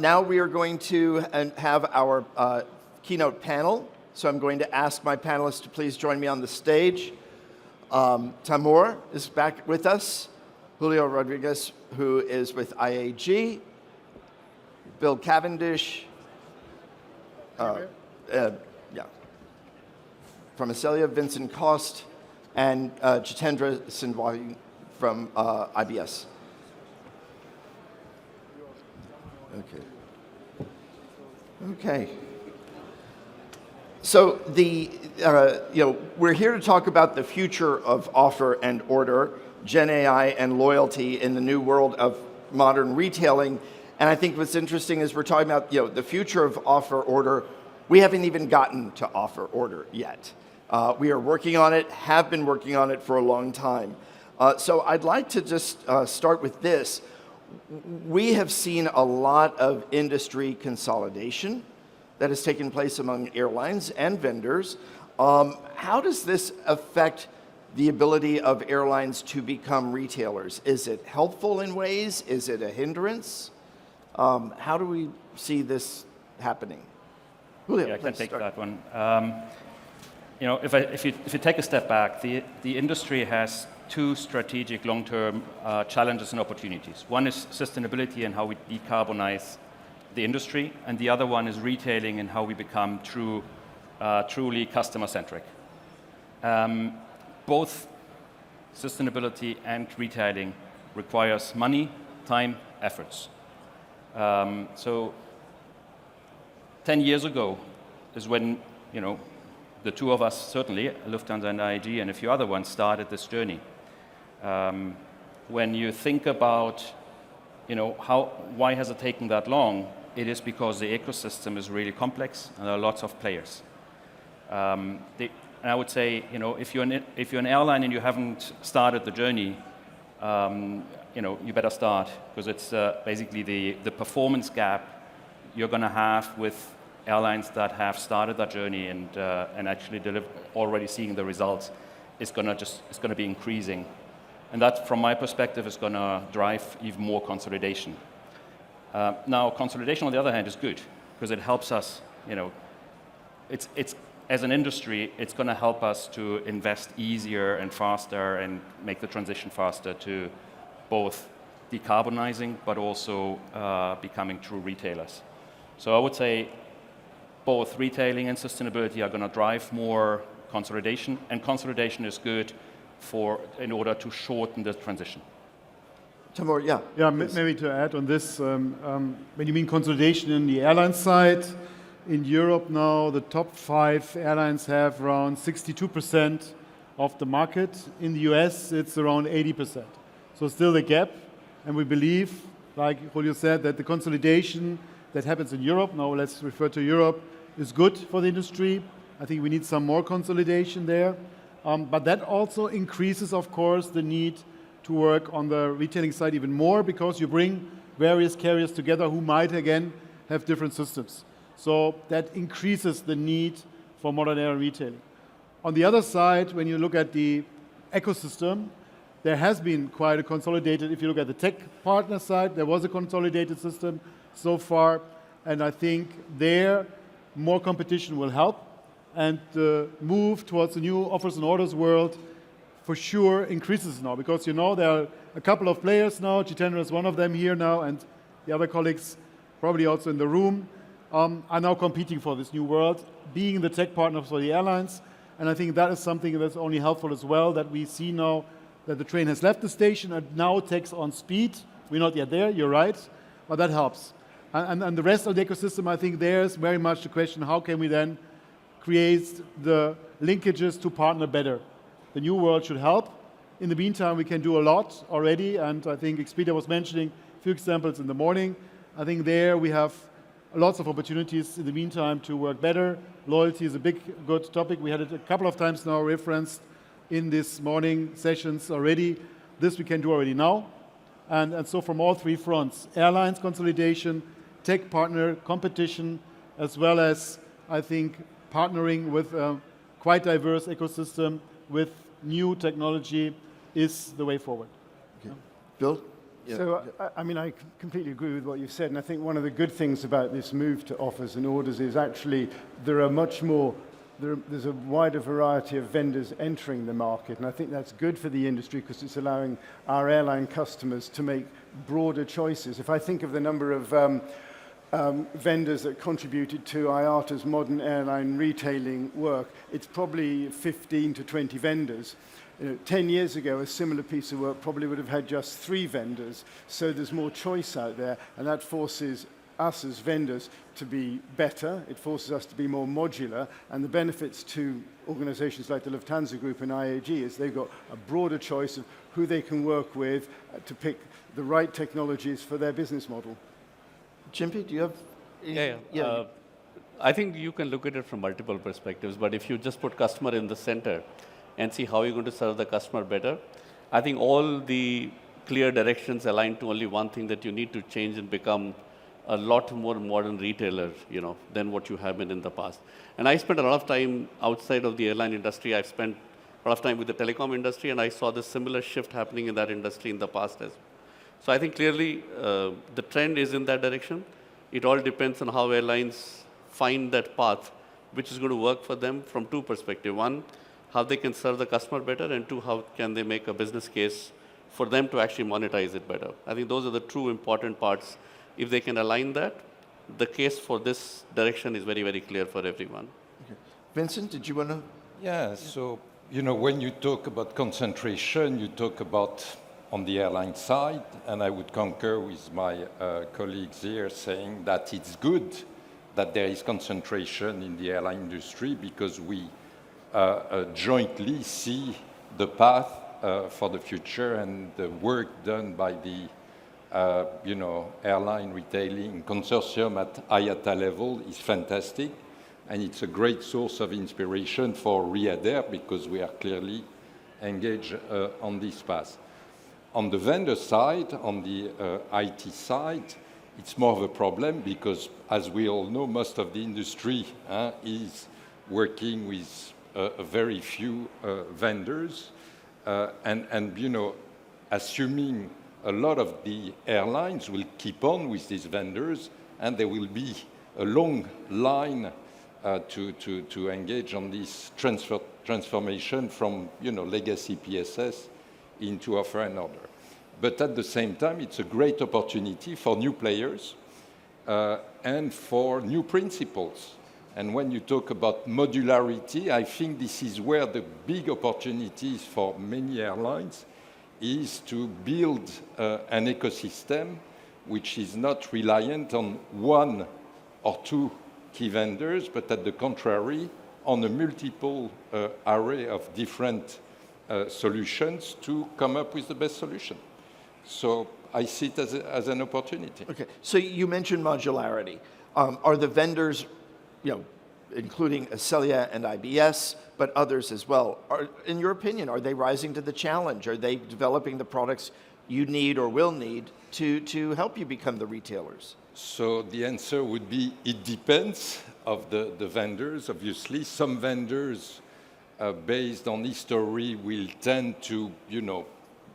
Now we are going to have our keynote panel. So I'm going to ask my panelists to please join me on the stage. Tamur is back with us. Julio Rodriguez, who is with IAG. Bill Cavendish. From Accelya, Vincent Coste, and Jitendra Sindhwani from IBS. Okay. So we're here to talk about the future of offer and order, Gen AI and loyalty in the new world of modern retailing. And I think what's interesting is we're talking about the future of offer order. We haven't even gotten to offer order yet. We are working on it, have been working on it for a long time. So I'd like to just start with this. We have seen a lot of industry consolidation that has taken place among airlines and vendors. How does this affect the ability of airlines to become retailers? Is it helpful in ways? Is it a hindrance? How do we see this happening? Julio, yeah, I can take that one. If you take a step back, the industry has two strategic long-term challenges and opportunities. One is sustainability and how we decarbonize the industry, and the other one is retailing and how we become truly customer-centric. Both sustainability and retailing requires money, time, efforts. So 10 years ago is when, the two of us, certainly, Lufthansa and IAG and a few other ones, started this journey. When you think about, why has it taken that long, it is because the ecosystem is really complex and there are lots of players. And I would say, if you're an airline and you haven't started the journey, you better start, because it's basically the performance gap you're going to have with airlines that have started that journey and actually already seeing the results is going to be increasing, and that, from my perspective, is going to drive even more consolidation. Now, consolidation, on the other hand, is good because it helps us. It's as an industry, it's going to help us to invest easier and faster and make the transition faster to both decarbonizing but also becoming true retailers. So I would say both retailing and sustainability are going to drive more consolidation, and consolidation is good in order to shorten the transition. Tamur, yeah. Yeah, maybe to add on this, when you mean consolidation in the airline side, in Europe now, the top 5 airlines have around 62% of the market. In the US, it's around 80%. So still a gap, and we believe, like Julio said, that the consolidation that happens in Europe, now let's refer to Europe, is good for the industry. I think we need some more consolidation there. But that also increases, of course, the need to work on the retailing side even more, because you bring various carriers together who might, again, have different systems. So that increases the need for modern air retailing. On the other side, when you look at the ecosystem, there has been quite a consolidated, if you look at the tech partner side, there was a consolidated system so far, and I think there more competition will help, and the move towards the new offers and orders world for sure increases now, because there are a couple of players now. Jitendra is one of them here now, and the other colleagues probably also in the room are now competing for this new world, being the tech partners for the airlines. And I think that is something that's only helpful as well, that we see now that the train has left the station and now takes on speed. We're not yet there, you're right, but that helps. And the rest of the ecosystem, I think there's very much the question, how can we then create the linkages to partner better? The new world should help. In the meantime, we can do a lot already, and I think Expedia was mentioning a few examples in the morning. I think there we have lots of opportunities in the meantime to work better. Loyalty is a good topic. We had it a couple of times now referenced in this morning sessions already. This we can do already now. And so from all 3 fronts, airlines consolidation, tech partner competition, as well as, I think, partnering with a quite diverse ecosystem with new technology is the way forward. Okay. Bill? So, I mean, I completely agree with what you've said, and I think one of the good things about this move to offers and orders is actually there are much more, there's a wider variety of vendors entering the market, and I think that's good for the industry because it's allowing our airline customers to make broader choices. If I think of the number of vendors that contributed to IATA's modern airline retailing work, it's probably 15 to 20 vendors. 10 years ago, a similar piece of work probably would have had just 3 vendors. So there's more choice out there, and that forces us as vendors to be better. It forces us to be more modular, and the benefits to organizations like the Lufthansa Group and IAG is they've got a broader choice of who they can work with to pick the right technologies for their business model. Jimpy, do you have? Yeah. I think you can look at it from multiple perspectives, but if you just put customer in the center and see how you're going to serve the customer better, I think all the clear directions align to only one thing, that you need to change and become a lot more modern retailer, than what you have been in the past. And I spent a lot of time outside of the airline industry. I've spent a lot of time with the telecom industry, and I saw the similar shift happening in that industry in the past as well. So I think clearly the trend is in that direction. It all depends on how airlines find that path, which is going to work for them from 2 perspectives. 1, how they can serve the customer better, and 2, how can they make a business case for them to actually monetize it better. I think those are the 2 important parts. If they can align that, the case for this direction is very, very clear for everyone. Okay. Vincent, did you want to? Yeah, so, when you talk about concentration, you talk about on the airline side, and I would concur with my colleagues here saying that it's good that there is concentration in the airline industry because we jointly see the path for the future, and the work done by the airline retailing consortium at IATA level is fantastic, and it's a great source of inspiration for Riyadh because we are clearly engaged on this path. On the vendor side, on the IT side, it's more of a problem because, as we all know, most of the industry is working with a very few vendors, and assuming a lot of the airlines will keep on with these vendors, and there will be a long line to engage on this transformation from legacy PSS into offer and order. But at the same time, it's a great opportunity for new players and for new principles. And when you talk about modularity, I think this is where the big opportunities for many airlines is to build an ecosystem which is not reliant on 1 or 2 key vendors, but at the contrary, on a multiple array of different solutions to come up with the best solution. So I see it as an opportunity. Okay, so you mentioned modularity. Are the vendors, including Accelya and IBS, but others as well, in your opinion, are they rising to the challenge? Are they developing the products you need or will need to help you become the retailers? So the answer would be it depends of the vendors. Obviously, some vendors, based on history, will tend to,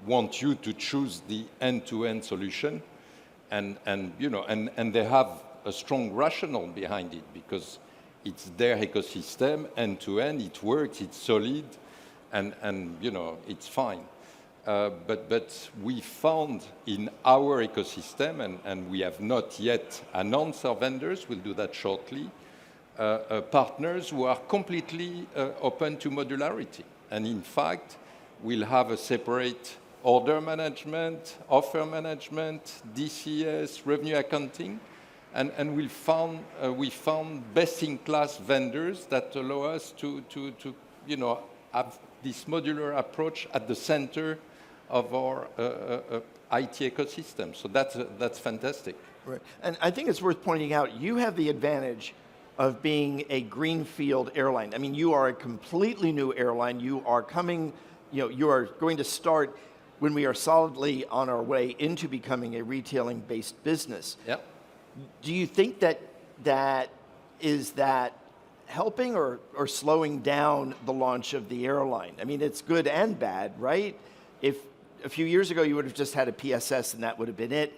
want you to choose the end-to-end solution, and they have a strong rationale behind it because it's their ecosystem, end-to-end, it works, it's solid, and it's fine. But we found in our ecosystem, and we have not yet announced our vendors, we'll do that shortly, partners who are completely open to modularity. And in fact, we'll have a separate order management, offer management, DCS, revenue accounting, and we found best-in-class vendors that allow us to have this modular approach at the center of our IT ecosystem. So that's fantastic. Right. And I think it's worth pointing out, you have the advantage of being a greenfield airline. I mean, you are a completely new airline. You are coming, you are going to start when we are solidly on our way into becoming a retailing-based business. Yep. Do you think that is helping or slowing down the launch of the airline? I mean, it's good and bad, right? a few years ago, you would have just had a PSS and that would have been it.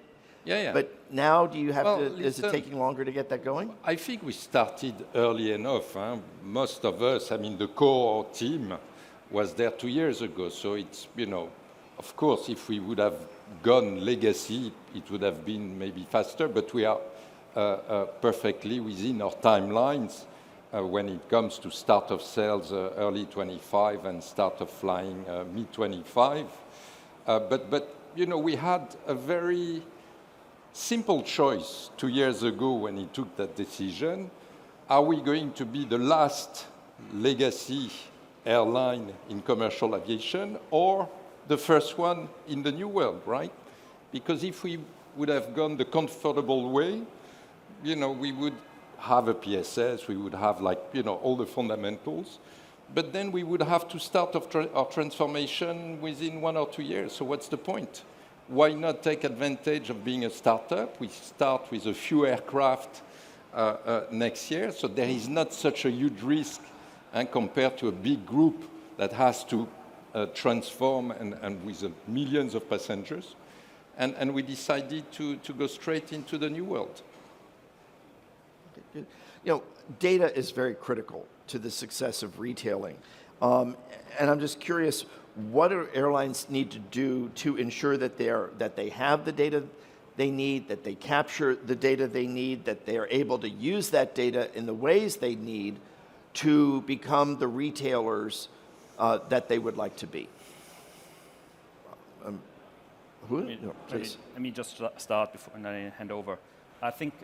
Yeah, yeah. But now, do you have Well, to? Is it listen, taking longer to get that going? I think we started early enough. Most of us, I mean, the core team was there 2 years ago. So it's, of course, if we would have gone legacy, it would have been maybe faster, but we are perfectly within our timelines when it comes to start of sales early 25 and start of flying mid 25. But we had a very simple choice 2 years ago when he took that decision. Are we going to be the last legacy airline in commercial aviation or the first one in the new world, right? Because if we would have gone the comfortable way, we would have a PSS, we would have all the fundamentals, but then we would have to start our transformation within 1 or 2 years. So what's the point? Why not take advantage of being a startup? We start with a few aircraft next year, so there is not such a huge risk compared to a big group that has to transform and with millions of passengers. And we decided to go straight into the new world. Data is very critical to the success of retailing. And I'm just curious, what do airlines need to do to ensure that they have the data they need, that they capture the data they need, that they are able to use that data in the ways they need to become the retailers that they would like to be? Please. Let me just start before and then I hand over. I think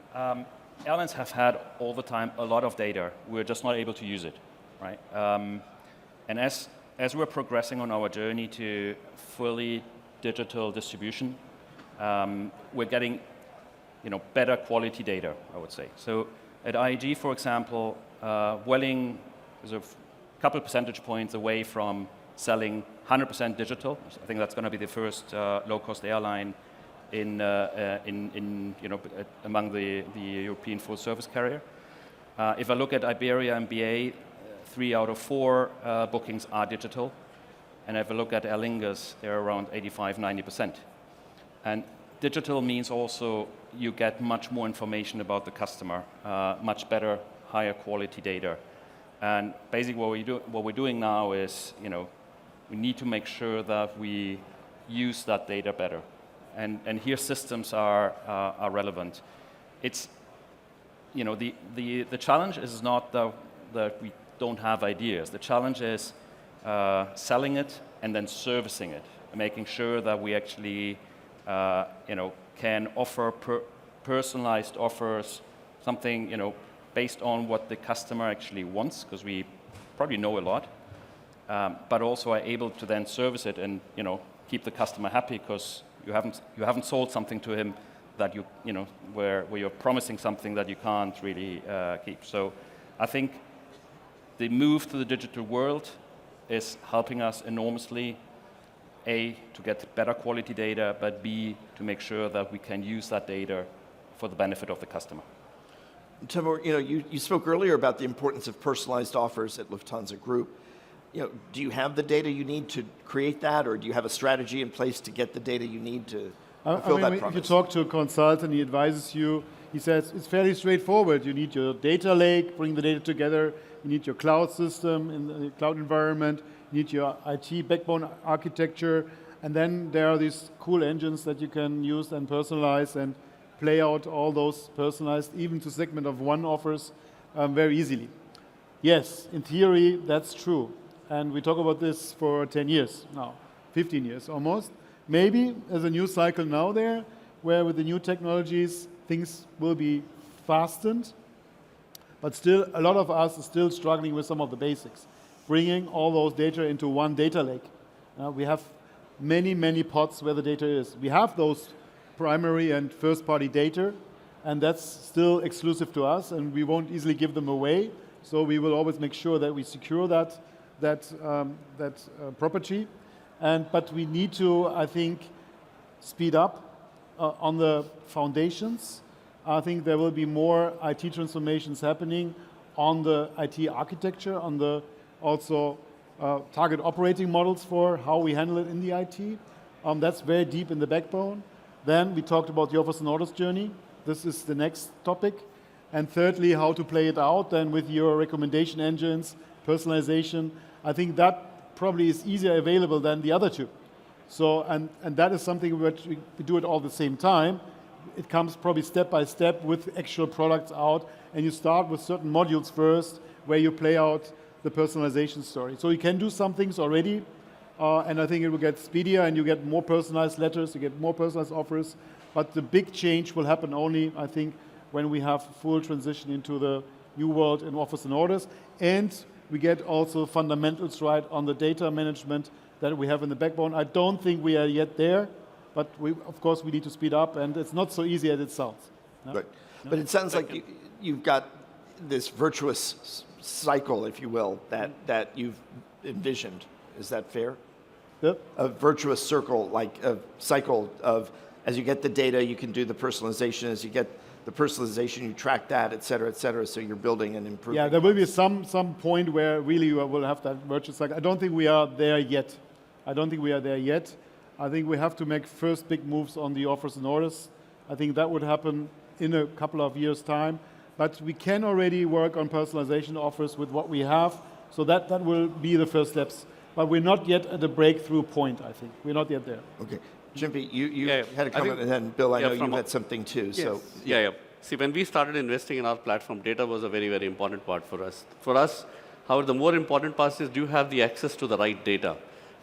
airlines have had all the time a lot of data. We're just not able to use it, right? And as we're progressing on our journey to fully digital distribution, we're getting, better quality data, I would say. So at IAG, for example, Vueling is a couple percentage points away from selling 100% digital. I think that's going to be the first low-cost airline among the European full-service carrier. If I look at Iberia and BA, 3 out of 4 bookings are digital. And if I look at Aer Lingus, they're around 85-90%. And digital means also you get much more information about the customer, much better, higher quality data. And basically what we're doing now is, we need to make sure that we use that data better. And here systems are relevant. It's, the challenge is not that we don't have ideas. The challenge is selling it and then servicing it, and making sure that we actually, can offer personalized offers, something, based on what the customer actually wants, because we probably know a lot, but also are able to then service it and, keep the customer happy, because you haven't sold something to him that where you're promising something that you can't really keep. So I think the move to the digital world is helping us enormously, A, to get better quality data, but B, to make sure that we can use that data for the benefit of the customer. Tamur, you spoke earlier about the importance of personalized offers at Lufthansa Group. Do you have the data you need to create that, or do you have a strategy in place to get the data you need to fulfill that promise? If you talk to a consultant, he advises you, he says it's fairly straightforward. You need your data lake, bring the data together. You need your cloud system in the cloud environment. You need your IT backbone architecture. And then there are these cool engines that you can use and personalize and play out all those personalized, even to segment of one offers very easily. Yes, in theory, that's true. And we talk about this for 10 years now, 15 years almost. Maybe there's a new cycle now there, where with the new technologies, things will be fastened. But still, a lot of us are still struggling with some of the basics. Bringing all those data into one data lake. We have many, many pots where the data is. We have those primary and first-party data, and that's still exclusive to us, and we won't easily give them away. So we will always make sure that we secure that property. But we need to, I think, speed up on the foundations. I think there will be more IT transformations happening on the IT architecture, on the also target operating models for how we handle it in the IT. That's very deep in the backbone. Then we talked about the offers and orders journey. This is the next topic. And thirdly, how to play it out then with your recommendation engines, personalization. I think that probably is easier available than the other two. So, and that is something which we do it all at the same time. It comes probably step by step with actual products out, and you start with certain modules first where you play out the personalization story. So you can do some things already, and I think it will get speedier, and you get more personalized letters, you get more personalized offers, but the big change will happen only, I think, when we have full transition into the new world in offers and orders, and we get also fundamentals right on the data management that we have in the backbone. I don't think we are yet there, but of course we need to speed up, and it's not so easy as it sounds. No? Right. No? But it sounds like you've got this virtuous cycle, if you will, that you've envisioned. Is that fair? Yep. A virtuous circle, like a cycle of, as you get the data, you can do the personalization. As you get the personalization, you track that, et cetera, so you're building and improving. Yeah, there will be some point where really you will have that virtuous cycle. I don't think we are there yet. I think we have to make first big moves on the offers and orders. I think that would happen in a couple of years' time. But we can already work on personalization offers with what we have. So that will be the first steps. But we're not yet at a breakthrough point, I think. We're not yet there. Okay. Jimmy, you had a comment, and then Bill, I know you had something too. Yes. So Yeah. See, when we started investing in our platform, data was a very, very important part for us. For us, however, the more important part is, do you have the access to the right data?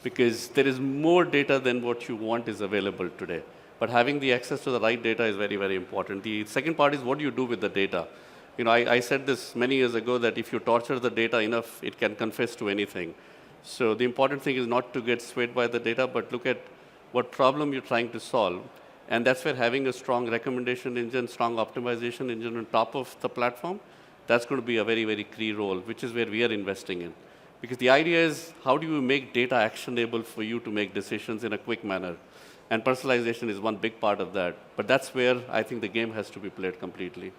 Because there is more data than what you want is available today. But having the access to the right data is very, very important. The second part is, what do you do with the data? You know, I said this many years ago, that if you torture the data enough, it can confess to anything. So the important thing is not to get swayed by the data, but look at what problem you're trying to solve. And that's where having a strong recommendation engine, strong optimization engine on top of the platform, that's going to be a very, very key role, which is where we are investing in. Because the idea is, how do you make data actionable for you to make decisions in a quick manner? And personalization is one big part of that. But that's where I think the game has to be played completely.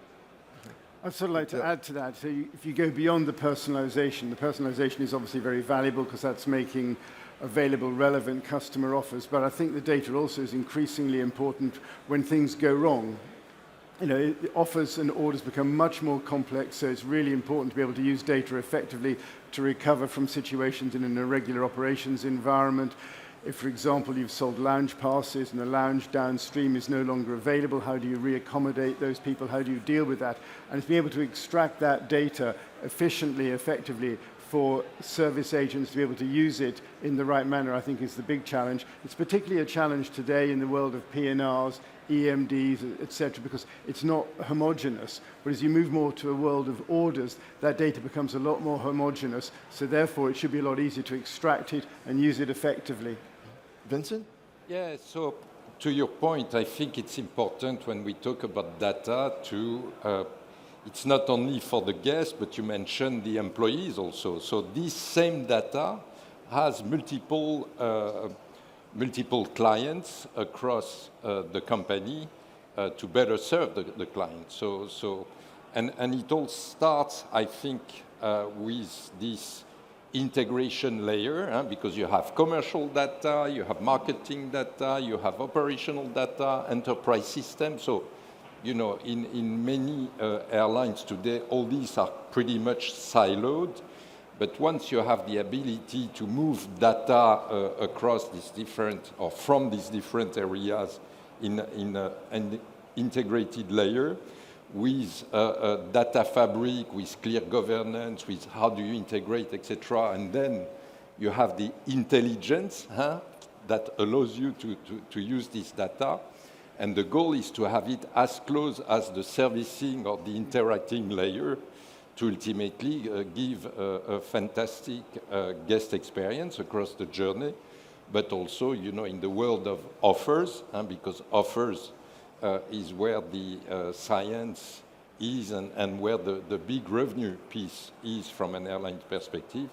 I'd sort of like to add to that. So if you go beyond the personalization is obviously very valuable because that's making available relevant customer offers. But I think the data also is increasingly important when things go wrong. You know, offers and orders become much more complex, so it's really important to be able to use data effectively to recover from situations in an irregular operations environment. If, for example, you've sold lounge passes and the lounge downstream is no longer available, how do you reaccommodate those people? How do you deal with that? And to be able to extract that data efficiently, effectively, for service agents to be able to use it in the right manner, I think is the big challenge. It's particularly a challenge today in the world of P&Rs, EMDs, etc., because it's not homogeneous. But as you move more to a world of orders, that data becomes a lot more homogeneous. So therefore, it should be a lot easier to extract it and use it effectively. Vincent? Yeah, so to your point, I think it's important when we talk about data to, it's not only for the guests, but you mentioned the employees also. So this same data has multiple clients across the company to better serve the client. And it all starts, I think, with this integration layer, because you have commercial data, you have marketing data, you have operational data, enterprise systems. So, you know, in many airlines today, all these are pretty much siloed. But once you have the ability to move data across these different, or from these different areas in an integrated layer, with a data fabric, with clear governance, with how do you integrate, etc. And then you have the intelligence that allows you to use this data. And the goal is to have it as close as the servicing or the interacting layer to ultimately give a fantastic guest experience across the journey, but also, you know, in the world of offers, because offers is where the science is and where the big revenue piece is from an airline perspective,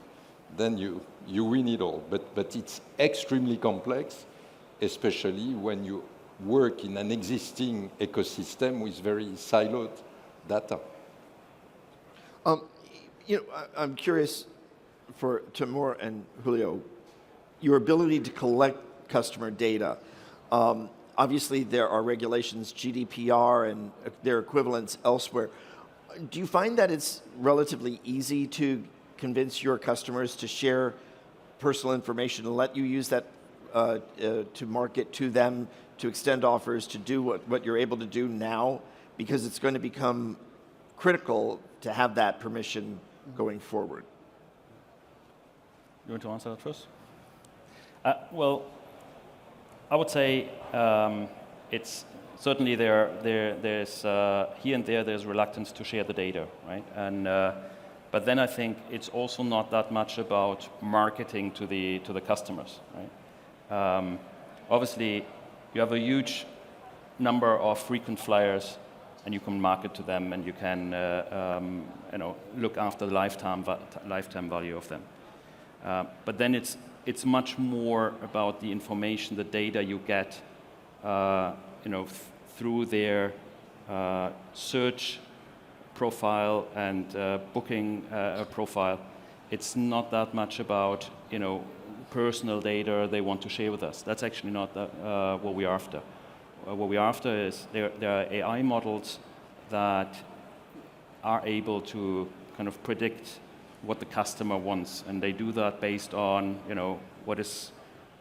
then you win it all. But it's extremely complex, especially when you work in an existing ecosystem with very siloed data. You know, I'm curious for Tamur and Julio, your ability to customer data. Obviously, there are regulations, GDPR and their equivalents elsewhere. Do you find that it's relatively easy to convince your customers to share personal information and let you use that to market to them, to extend offers, to do what you're able to do now? Because it's going to become critical to have that permission going forward. You want to answer that first? Well, I would say it's certainly there's here and there's reluctance to share the data, right? And but then I think it's also not that much about marketing to the customers, right? Obviously, you have a huge number of frequent flyers, and you can market to them, and you can look after the lifetime value of them. But then it's much more about the information, the data you get, through their search profile and booking profile. It's not that much about personal data they want to share with us. That's actually not what we're after. What we're after is there are AI models that are able to kind of predict what the customer wants, and they do that based on what is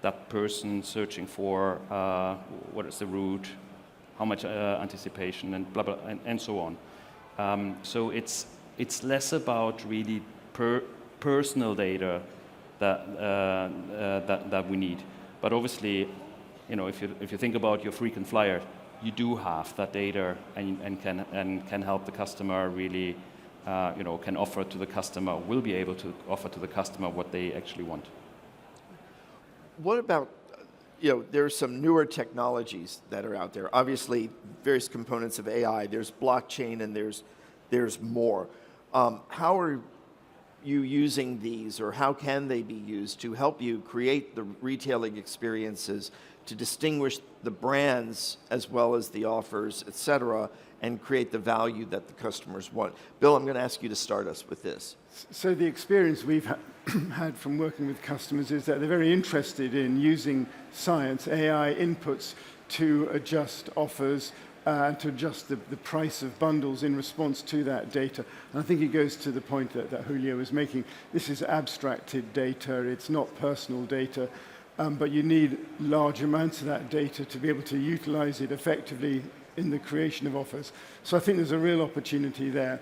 that person searching for, what is the route, how much anticipation, and blah blah, and so on. So it's less about really personal data that we need. But obviously, if you think about your frequent flyer, you do have that data and can help the customer really. Can offer to the customer, will be able to offer to the customer what they actually want. What about, there are some newer technologies that are out there. Obviously, various components of AI. There's blockchain and there's more. How are you using these, or how can they be used to help you create the retailing experiences, to distinguish the brands as well as the offers, et cetera, and create the value that the customers want? Bill, I'm going to ask you to start us with this. So the experience we've had from working with customers is that they're very interested in using science, AI inputs to adjust offers and to adjust the price of bundles in response to that data. And I think it goes to the point that Julio was making. This is abstracted data. It's not personal data. But you need large amounts of that data to be able to utilize it effectively in the creation of offers. So I think there's a real opportunity there.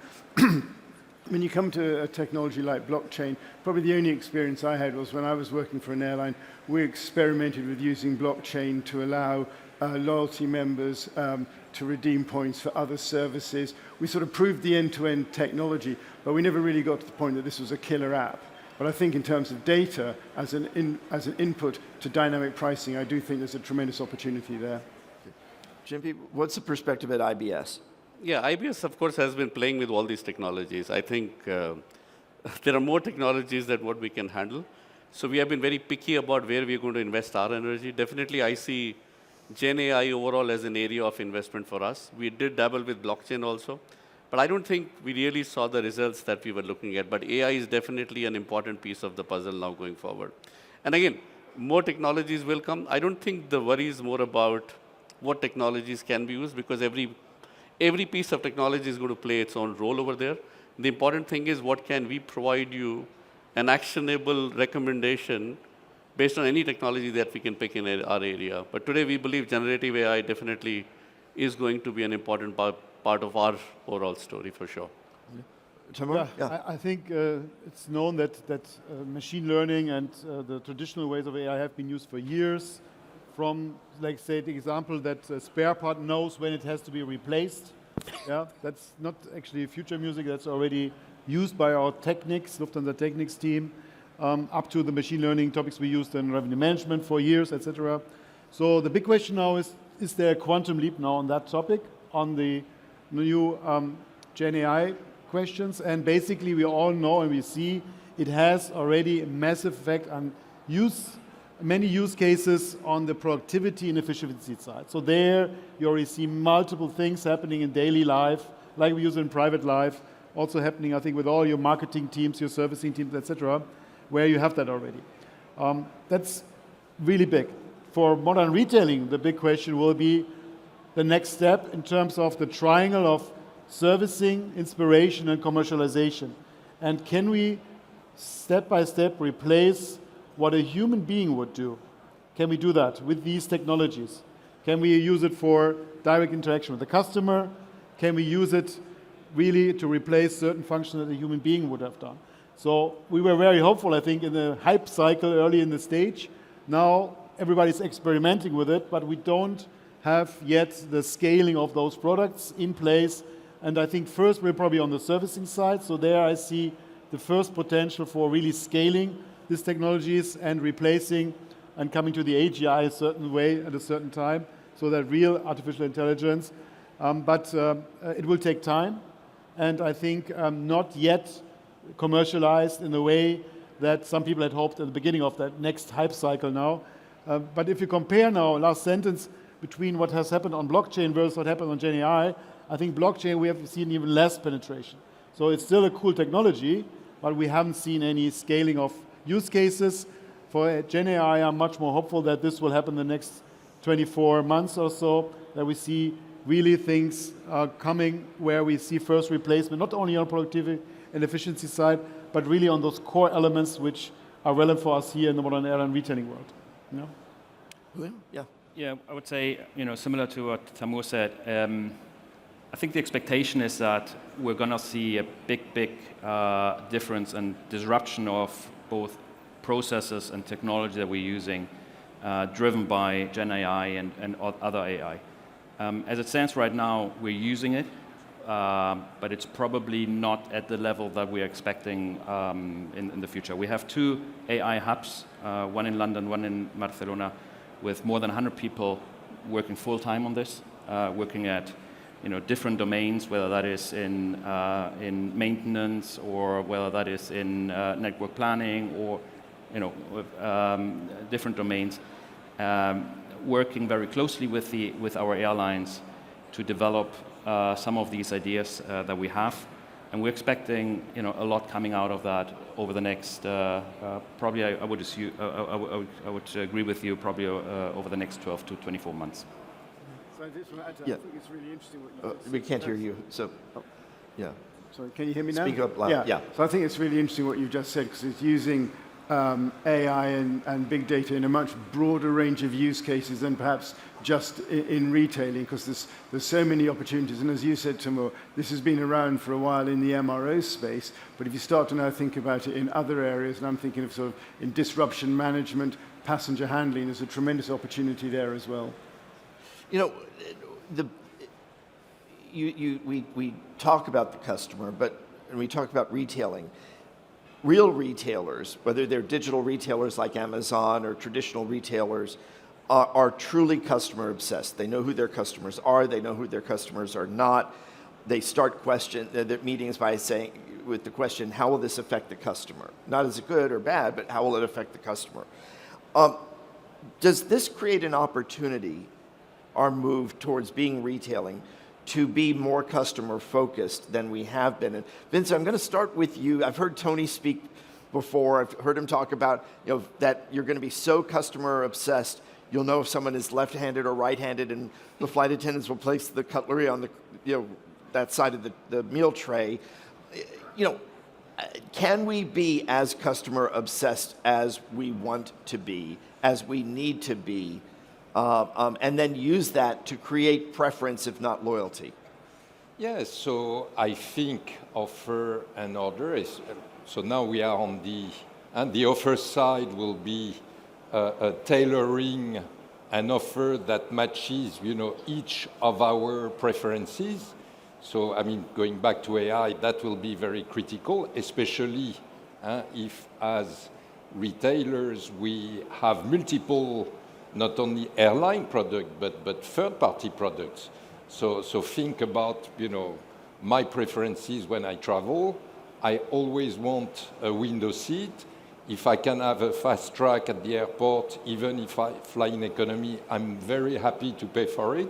When you come to a technology like blockchain, probably the only experience I had was when I was working for an airline. We experimented with using blockchain to allow loyalty members to redeem points for other services. We sort of proved the end-to-end technology, but we never really got to the point that this was a killer app. But I think in terms of data, as an input to dynamic pricing, I do think there's a tremendous opportunity there. Jimpy, what's the perspective at IBS? Yeah, IBS, of course, has been playing with all these technologies. I think there are more technologies than what we can handle. So we have been very picky about where we're going to invest our energy. Definitely, I see Gen AI overall as an area of investment for us. We did dabble with blockchain also. But I don't think we really saw the results that we were looking at. But AI is definitely an important piece of the puzzle now going forward. And again, more technologies will come. I don't think the worry is more about what technologies can be used, because every piece of technology is going to play its own role over there. The important thing is, what can we provide you an actionable recommendation based on any technology that we can pick in our area. But today we believe generative AI definitely is going to be an important part of our overall story for sure. Tamur? Yeah. I think it's known that machine learning and the traditional ways of AI have been used for years. From, like, say, the example that a spare part knows when it has to be replaced. Yeah, that's not actually future music. That's already used by our Technics, Lufthansa Technics team, up to the machine learning topics we used in revenue management for years, etc. So the big question now is there a quantum leap now on that topic, on the new Gen AI questions? And basically, we all know and we see it has already a massive effect on many use cases on the productivity and efficiency side. So there, you already see multiple things happening in daily life, like we use in private life, also happening, I think, with all your marketing teams, your servicing teams, etc., where you have that already. That's really big. for modern retailing, the big question will be the next step in terms of the triangle of servicing, inspiration, and commercialization. And can we, step by step, replace what a human being would do? Can we do that with these technologies? Can we use it for direct interaction with the customer? Can we use it really to replace certain functions that a human being would have done? So we were very hopeful, I think, in the hype cycle early in the stage. Now everybody's experimenting with it, but we don't have yet the scaling of those products in place. And I think first we're probably on the servicing side. So there I see the first potential for really scaling these technologies and replacing and coming to the AGI a certain way at a certain time, so that real artificial intelligence. But it will take time, and I think not yet commercialized in the way that some people had hoped at the beginning of that next hype cycle now. But if you compare now, last sentence, between what has happened on blockchain versus what happened on Gen AI, I think blockchain we have seen even less penetration. So it's still a cool technology, but we haven't seen any scaling of use cases. For Gen AI, I'm much more hopeful that this will happen in the next 24 months or so, that we see really things coming where we see first replacement, not only on productivity and efficiency side, but really on those core elements which are relevant for us here in the modern airline retailing world. Yeah. William? Yeah. Yeah, I would say, similar to what Tamur said, I think the expectation is that we're going to see a big difference and disruption of both processes and technology that we're using, driven by Gen AI and other AI. As it stands right now, we're using it, but it's probably not at the level that we're expecting in the future. We have 2 AI hubs, one in London, one in Barcelona, with more than 100 people working full-time on this, working at different domains, whether that is in maintenance or whether that is in network planning or different domains, working very closely with our airlines to develop some of these ideas that we have, and we're expecting a lot coming out of that over the next probably I would assume I would agree with you, probably over the next 12 to 24 months. So I just want to add to that. Yeah. I think it's really interesting what you just We said. can't hear you, so, yeah. Sorry, can you hear me now? Speak up loud, yeah. So I think it's really interesting what you just said, because it's using AI and big data in a much broader range of use cases than perhaps just in retailing, because there's so many opportunities. And as you said, Tamur, this has been around for a while in the MRO space, but if you start to now think about it in other areas, and I'm thinking of sort of in disruption management, passenger handling, there's a tremendous opportunity there as well. We talk about the customer, and we talk about retailing. Real retailers, whether they're digital retailers like Amazon or traditional retailers, are truly customer obsessed. They know who their customers are. They know who their customers are not. They start their meetings by saying, with the question, how will this affect the customer? Not is it good or bad, but how will it affect the customer? Does this create an opportunity, our move towards being retailing, to be more customer focused than we have been? And Vincent, I'm going to start with you. I've heard Tony speak before. I've heard him talk about that you're going to be so customer obsessed, you'll know if someone is left-handed or right-handed, and the flight attendants will place the cutlery on the that side of the meal tray. Can we be as customer obsessed as we want to be, as we need to be? And then use that to create preference, if not loyalty? Yes, so I think offer and order is, so now we are on the offer side will be tailoring an offer that matches, each of our preferences. So, I mean, going back to AI, that will be very critical, especially if as retailers we have multiple, not only airline product, but third-party products. So think about, my preferences when I travel. I always want a window seat. If I can have a fast track at the airport, even if I fly in economy, I'm very happy to pay for it.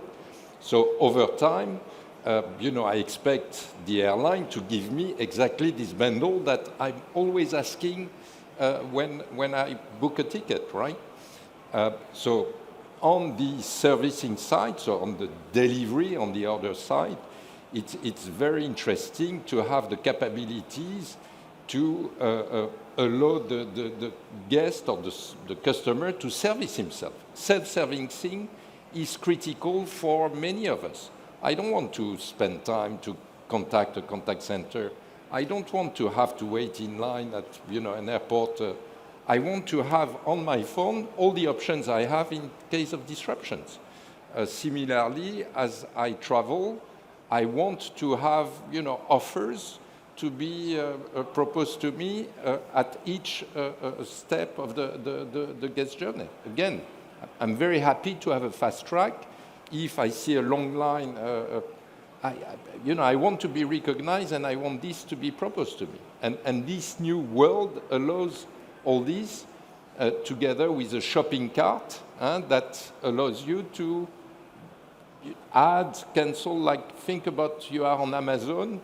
So over time, I expect the airline to give me exactly this bundle that I'm always asking when I book a ticket, right? So On the servicing side, so on the delivery, on the other side, it's very interesting to have the capabilities to allow the guest or the customer to service himself. Self-servicing is critical for many of us. I don't want to spend time to contact a contact center. I don't want to have to wait in line at an airport. I want to have on my phone all the options I have in case of disruptions. Similarly, as I travel, I want to have offers to be proposed to me at each step of the guest journey. Again, I'm very happy to have a fast track. If I see a long line, I want to be recognized, and I want this to be proposed to me. And this new world allows all this together with a shopping cart that allows you to add, cancel, think about you are on Amazon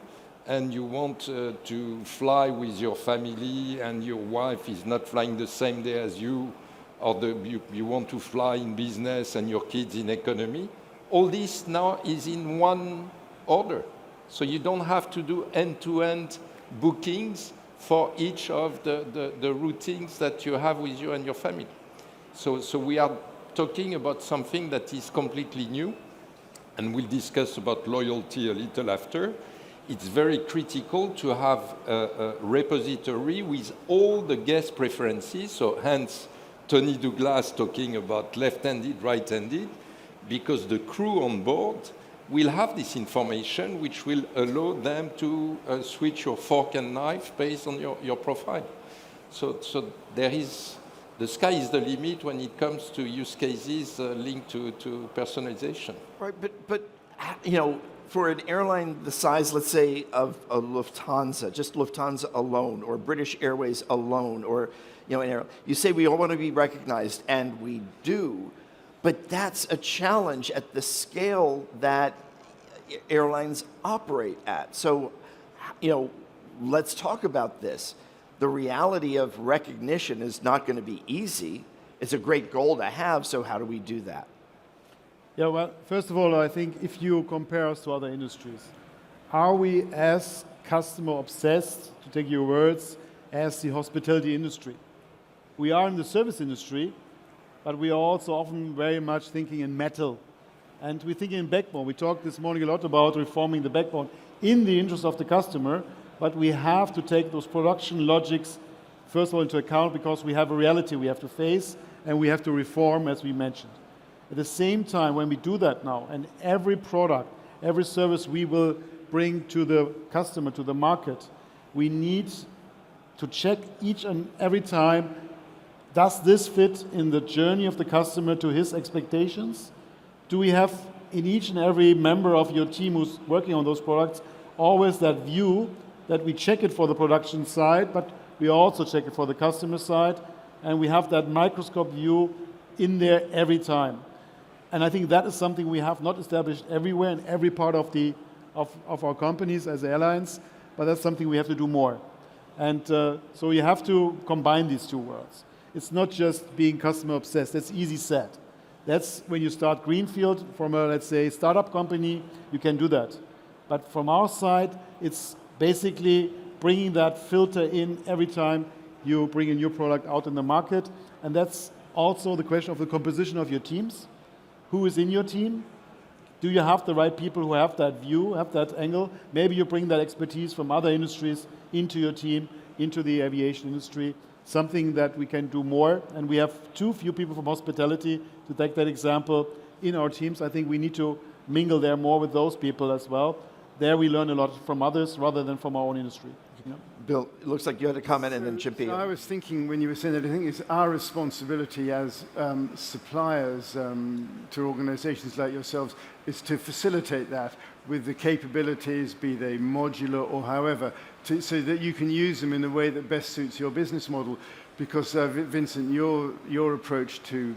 and you want to fly with your family and your wife is not flying the same day as you, or you want to fly in business and your kids in economy. All this now is in one order. So you don't have to do end-to-end bookings for each of the routines that you have with you and your family. So we are talking about something that is completely new, and we'll discuss about loyalty a little after. It's very critical to have a repository with all the guest preferences, so hence Tony Douglas talking about left-handed, right-handed, because the crew on board will have this information which will allow them to switch your fork and knife based on your profile. So there is, the sky is the limit when it comes to use cases linked to personalization. Right, but for an airline the size, let's say, of a Lufthansa, just Lufthansa alone, or British Airways alone, or you say we all want to be recognized, and we do. But that's a challenge at the scale that airlines operate at. So, let's talk about this. The reality of recognition is not going to be easy. It's a great goal to have, so how do we do that? Yeah, well, first of all, I think if you compare us to other industries, are we as customer obsessed, to take your words, as the hospitality industry? We are in the service industry, but we are also often very much thinking in metal. And we're thinking in backbone. We talked this morning a lot about reforming the backbone in the interest of the customer, but we have to take those production logics, first of all, into account, because we have a reality we have to face, and we have to reform, as we mentioned. At the same time, when we do that now, and every product, every service we will bring to the customer, to the market, we need to check each and every time, does this fit in the journey of the customer to his expectations? Do we have in each and every member of your team who's working on those products always that view that we check it for the production side, but we also check it for the customer side, and we have that microscope view in there every time. And I think that is something we have not established everywhere in every part of our companies as airlines, but that's something we have to do more. And so you have to combine these two worlds. It's not just being customer obsessed. That's easy said. That's when you start greenfield from a, let's say, startup company, you can do that. But from our side, it's basically bringing that filter in every time you bring a new product out in the market. And that's also the question of the composition of your teams. Who is in your team? Do you have the right people who have that view, have that angle? Maybe you bring that expertise from other industries into your team, into the aviation industry. Something that we can do more, and we have too few people from hospitality to take that example in our teams. I think we need to mingle there more with those people as well. There we learn a lot from others rather than from our own industry. Yeah. Bill, it looks like you had a comment, and then Chimpy. So I was thinking when you were saying that, I think it's our responsibility as suppliers to organizations like yourselves is to facilitate that with the capabilities, be they modular or however, so that you can use them in a way that best suits your business model. Because, Vincent, your approach to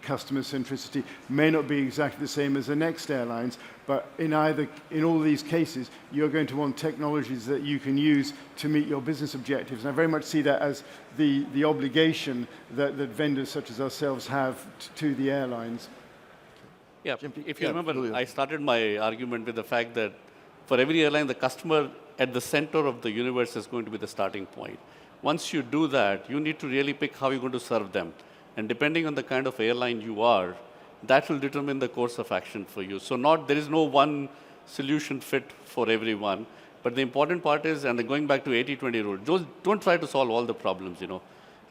customer centricity may not be exactly the same as the next airlines, but in all these cases, you're going to want technologies that you can use to meet your business objectives. And I very much see that as the obligation that vendors such as ourselves have to the airlines. Yeah, if you remember, Julio. I started my argument with the fact that for every airline, the customer at the center of the universe is going to be the starting point. Once you do that, you need to really pick how you're going to serve them. And depending on the kind of airline you are, that will determine the course of action for you. So there is no one solution fit for everyone. But the important part is, and going back to 80-20 rule, don't try to solve all the problems,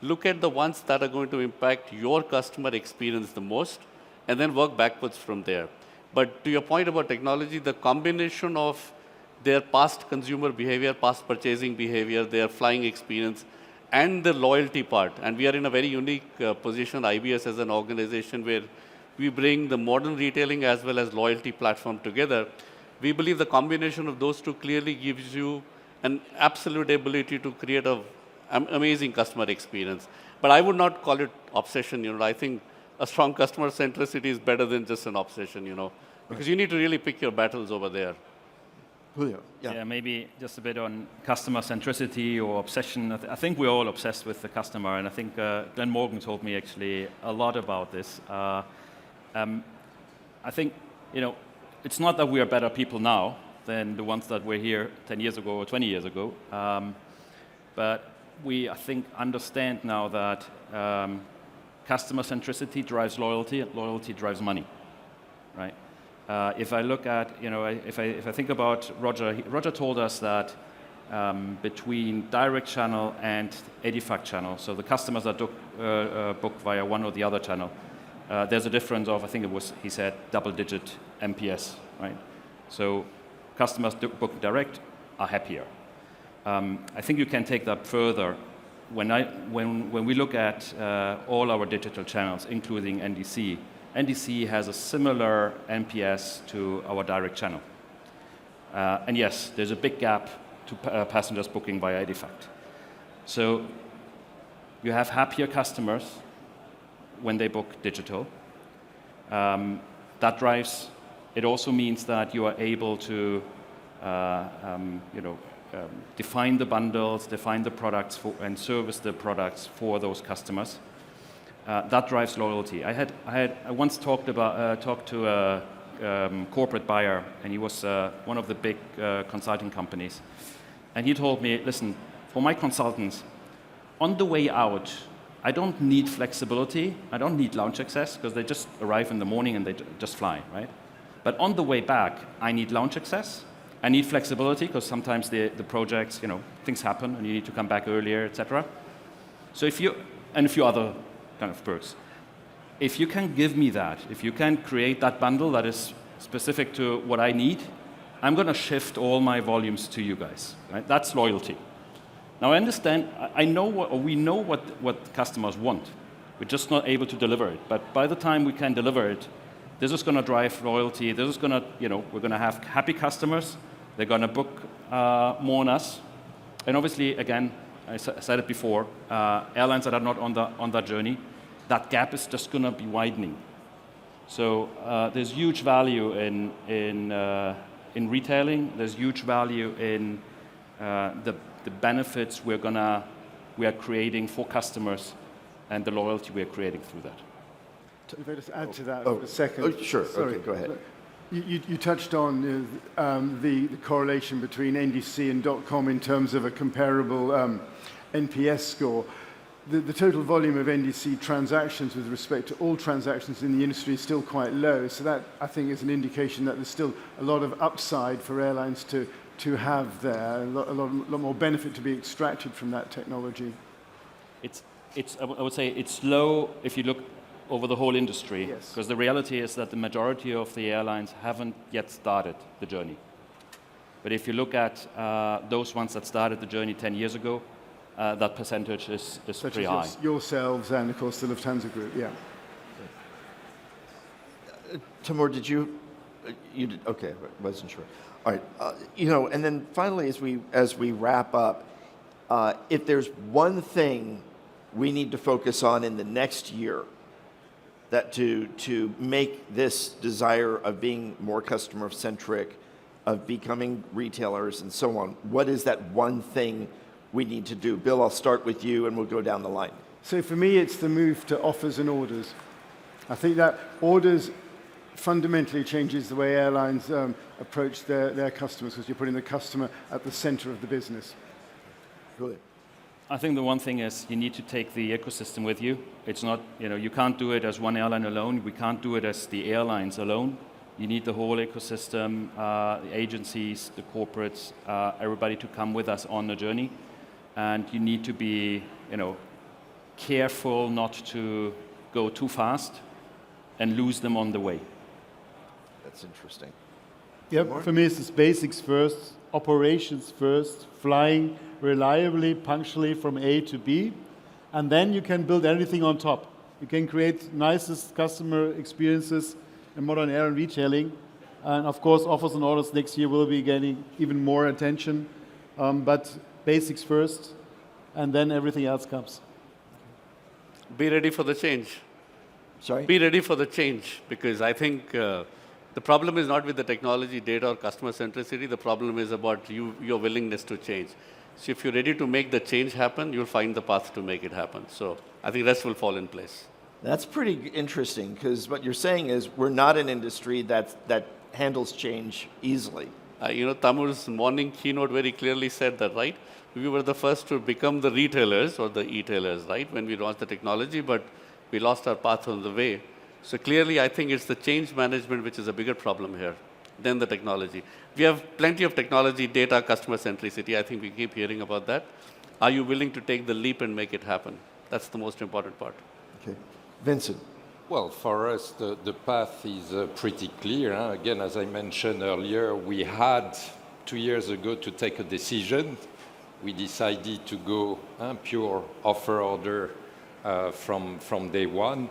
Look at the ones that are going to impact your customer experience the most, and then work backwards from there. But to your point about technology, the combination of their past consumer behavior, past purchasing behavior, their flying experience, and the loyalty part. And we are in a very unique position, IBS as an organization, where we bring the modern retailing as well as loyalty platform together. We believe the combination of those two clearly gives you an absolute ability to create an amazing customer experience. But I would not call it obsession. I think a strong customer centricity is better than just an obsession, because you need to really pick your battles over there. Julio, Yeah, maybe just a bit on customer centricity or obsession. I think we're all obsessed with the customer, and I think Glenn Morgan told me actually a lot about this. I think, it's not that we are better people now than the ones that were here 10 years ago or 20 years ago, but we, I think, understand now that customer centricity drives loyalty, and loyalty drives money, right? If I look at, if I think about Roger told us that between direct channel and Edifact channel, so the customers that book via one or the other channel, there's a difference of, I think he said, double-digit MPS, right? So customers book direct are happier. I think you can take that further. When we look at all our digital channels, including NDC, NDC has a similar NPS to our direct channel. And yes, there's a big gap to passengers booking via Edifact. So you have happier customers when they book digital. That drives, it also means that you are able to define the bundles, define the products and service the products for those customers. That drives loyalty. I once talked to a corporate buyer, and he was one of the big consulting companies, and he told me, listen, for my consultants, on the way out, I don't need flexibility, I don't need lounge access, because they just arrive in the morning and they just fly, right? But on the way back, I need lounge access, I need flexibility, because sometimes the projects, things happen and you need to come back earlier, etc. So and a few other kind of perks. If you can give me that, if you can create that bundle that is specific to what I need, I'm going to shift all my volumes to you guys, right? That's loyalty. Now I understand, we know what customers want. We're just not able to deliver it. But by the time we can deliver it, this is going to drive loyalty. This is going to, we're going to have happy customers. They're going to book more on us. And obviously, again, I said it before, airlines that are not on that journey, that gap is just going to be widening. So there's huge value in retailing. There's huge value in the benefits we are creating for customers and the loyalty we are creating through that. If I just add to that for a second. Oh, sure. Sorry. Okay, go ahead. You touched on the correlation between NDC and .com in terms of a comparable NPS score. The total volume of NDC transactions with respect to all transactions in the industry is still quite low. So that, I think, is an indication that there's still a lot of upside for airlines to have there, a lot more benefit to be extracted from that technology. I would say it's low if you look over the whole industry, because the reality is that the majority of the airlines haven't yet started the journey. But if you look at those ones that started the journey 10 years ago, that percentage is pretty high. Yourselves and, of course, the Lufthansa group, yeah. Tamur, did you did, okay, wasn't sure. All right, and then finally, as we wrap up, if there's one thing we need to focus on in the next year, that to make this desire of being more customer-centric, of becoming retailers and so on, what is that one thing we need to do? Bill, I'll start with you and we'll go down the line. So for me, it's the move to offers and orders. I think that orders fundamentally changes the way airlines approach their customers, because you're putting the customer at the center of the business. Julio. I think the one thing is you need to take the ecosystem with you. It's not, you can't do it as one airline alone. We can't do it as the airlines alone. You need the whole ecosystem, the agencies, the corporates, everybody to come with us on the journey. And you need to be, careful not to go too fast and lose them on the way. That's interesting. Yep, for me it's just basics first, operations first, flying reliably, punctually from A to B, and then you can build anything on top. You can create nicest customer experiences in modern air and retailing, and of course offers and orders next year will be getting even more attention, but basics first, and then everything else comes. Be ready for the change. Sorry? Be ready for the change, because I think the problem is not with the technology, data, or customer centricity. The problem is about your willingness to change. So if you're ready to make the change happen, you'll find the path to make it happen. So I think the rest will fall in place. That's pretty interesting, because what you're saying is we're not an industry that handles change easily. Tamur's morning keynote very clearly said that, right? We were the first to become the retailers or the e-tailers, right, when we launched the technology, but we lost our path on the way. So clearly, I think it's the change management which is a bigger problem here than the technology. We have plenty of technology, data, customer centricity. I think we keep hearing about that. Are you willing to take the leap and make it happen? That's the most important part. Okay. Vincent. Well, for us, the path is pretty clear. Again, as I mentioned earlier, we had 2 years ago to take a decision. We decided to go pure offer order from day one,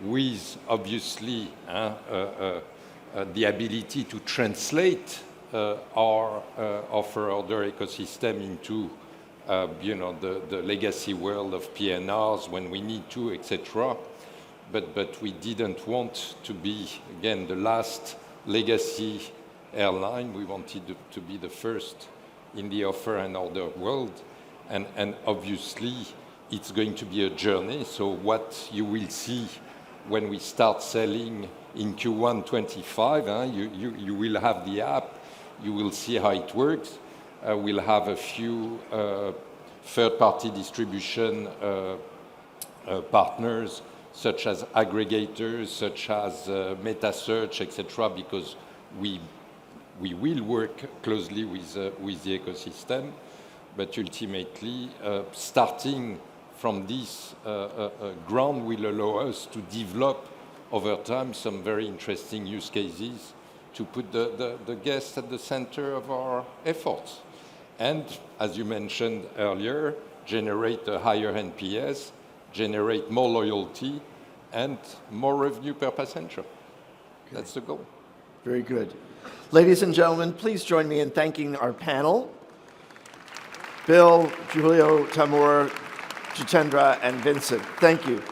with obviously the ability to translate our offer order ecosystem into the legacy world of PNRs when we need to, etc. But we didn't want to be, again, the last legacy airline. We wanted to be the first in the offer and order world. And obviously, it's going to be a journey. So what you will see when we start selling in Q1 25, you will have the app. You will see how it works. We'll have a few third-party distribution partners, such as aggregators, such as meta-search, etc., because we will work closely with the ecosystem. But ultimately, starting from this ground will allow us to develop over time some very interesting use cases to put the guests at the center of our efforts. And, as you mentioned earlier, generate a higher NPS, generate more loyalty, and more revenue per passenger. Okay. That's the goal. Very good. Ladies and gentlemen, please join me in thanking our panel. Bill, Julio, Tamur, Jitendra, and Vincent. Thank you.